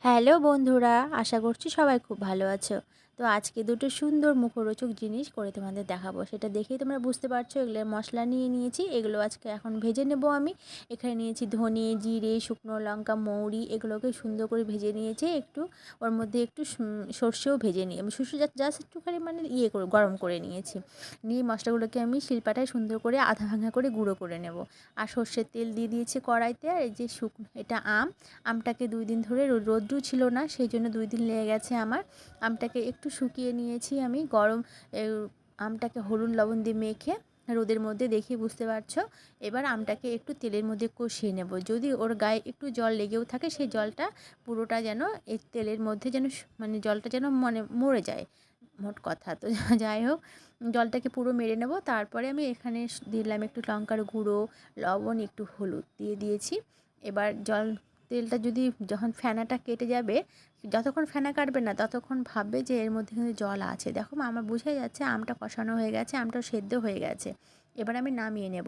Hello বন্ধুরা, আশা করছি সবাই খুব ভালো আছো। তো আজকে দুটো সুন্দর মুখরোচক জিনিস করে তোমাদের দেখাবো। সেটা দেখেই তোমরা বুঝতে পারছো এগুলো মশলা নিয়ে নিয়েছি। এগুলো আজকে এখন ভেজে নেব আমি। এখানে নিয়েছি ধনে, জিরে, শুকনো লঙ্কা, মৌরি, এগুলোকে সুন্দর করে ভেজে নিয়েছি। একটু ওর মধ্যে একটু সর্ষেও ভেজে নিই আমি, সর্ষে জাস্ট একটুখানি মানে করে গরম করে নিয়েছি। নিয়ে মশলাগুলোকে আমি শিলপাটায় সুন্দর করে আধা ভাঙা করে গুঁড়ো করে নেব। আর সর্ষের তেল দিয়ে দিয়েছি কড়াইতে। আর এই যে এটা আমটাকে 2 দিন ধরে রোদ্রু ছিল না, সেই জন্য 2 দিন লেগে গেছে আমার। আমটাকে একটু শুকিয়ে নিয়েছি আমি আমটাকে হলুদ লবণ দিয়ে মেখে রোদের মধ্যে দেখে বুঝতে পারছো। এবার আমটাকে একটু তেলের মধ্যে কষিয়ে নেব। যদি ওর গায়ে একটু জল লেগেও থাকে, সেই জলটা পুরোটা যেন এই তেলের মধ্যে যেন মানে জলটা যেন মানে মরে যায়, মোট কথা। তো যাই হোক, জলটাকে পুরো মেরে নেব। তারপরে আমি এখানে দিলাম একটু লঙ্কার গুঁড়ো, লবণ, একটু হলুদ দিয়ে দিয়েছি। এবার তেলটা যখন ফেনাটা কেটে যাবে, যতক্ষণ ফেনা কাটবে না ততক্ষণ ভাববে যে এর মধ্যে কিন্তু জল আছে। দেখো আমার বোঝাই যাচ্ছে আমটা কষানো হয়ে গেছে, আমটা সেদ্ধ হয়ে গেছে। এবার আমি নামিয়ে নেব।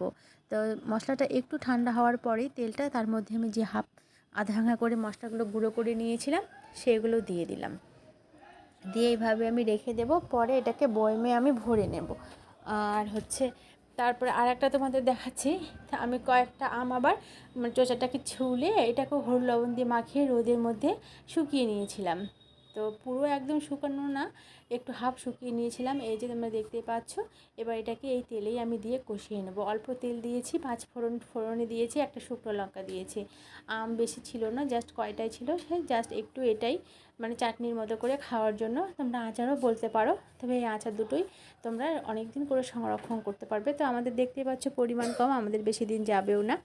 তো মশলাটা একটু ঠান্ডা হওয়ার পরেই তেলটা, তার মধ্যে আমি যে আধা ভাঙা করে মশলাগুলো গুঁড়ো করে নিয়েছিলাম সেগুলো দিয়ে দিলাম। দিয়ে এইভাবে আমি রেখে দেব। পরে এটাকে বয়মে আমি ভরে নেব। আর তারপরে আর একটা তোমাদের দেখাচ্ছি। আমি কয়েকটা আম আবার চোচাটাকে ছুলে এটাকেও হলুদ লবণ দিয়ে মাখিয়ে রোদের মধ্যে শুকিয়ে নিয়েছিলাম। তো পুরো একদম শুকানো না, একটু হাফ শুকিয়ে নিয়েছিলাম। এই যে তোমরা দেখতেই পাচ্ছ। এবার এটাকে এই তেলেই আমি দিয়ে কষিয়ে নেব। অল্প তেল দিয়েছি, 5 ফোড়নে দিয়েছি, একটা শুকনো লঙ্কা দিয়েছি। আম বেশি ছিল না, জাস্ট কয়টাই ছিল, সে জাস্ট একটু এটাই মানে চাটনির মতো করে খাওয়ার জন্য। তোমরা আচারও বলতে পারো, তবে এই আচার দুটোই তোমরা অনেক দিন করে সংরক্ষণ করতে পারবে। তো আমাদের দেখতেই পাচ্ছ পরিমাণ কম, আমাদের বেশি দিন যাবেও না।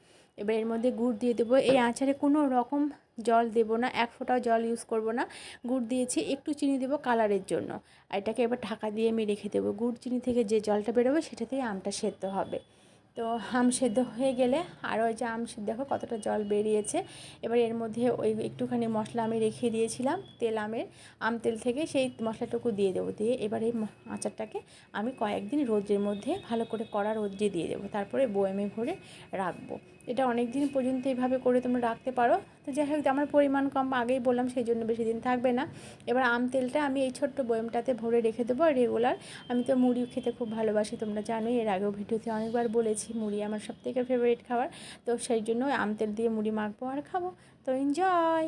এবার এর মধ্যে গুড় দিয়ে দেবো। এই আচারে কোনো রকম জল দেবো না, এক ফোঁটাও জল ইউজ করব না। গুড় দিয়েছি, একটু চিনি দেবো কালারের জন্য। আর এটাকে এবার ঢাকা দিয়ে আমি রেখে দেবো। গুড় চিনি থেকে যে জলটা বেরোবে সেটাতেই আমটা সেদ্ধ হবে। তো আম সেদ্ধ হয়ে গেলে, আর ওই যে দেখো কতটা জল বেরিয়েছে। এবার এর মধ্যে ওই একটুখানি মশলা আমি রেখে দিয়েছিলাম আম তেল থেকে, সেই মশলাটুকু দিয়ে দেবো। দিয়ে এবার এই আচারটাকে আমি কয়েকদিন রোদ্রের মধ্যে ভালো করে কড়া রোদ্রে দিয়ে দেবো। তারপরে বয়ামে ভরে রাখবো। এটা অনেক দিন পর্যন্ত এইভাবে করে তোমরা রাখতে পারো। তো যাই হোক, আমার পরিমাণ কম আগেই বললাম, সেই জন্য বেশি দিন থাকবে না। এবার আম তেলটা আমি এই ছোট্ট বয়ামটাতে ভরে রেখে দেবো। আর রেগুলার আমি তো মুড়ি খেতে খুব ভালোবাসি, তোমরা জানোই, এর আগেও ভিডিওতে অনেকবার বলেছি মুড়ি আমার সবথেকে ফেভারিট খাবার। তো সেই জন্য আম তেল দিয়ে মুড়ি মাখবো আর খাবো। তো এনজয়।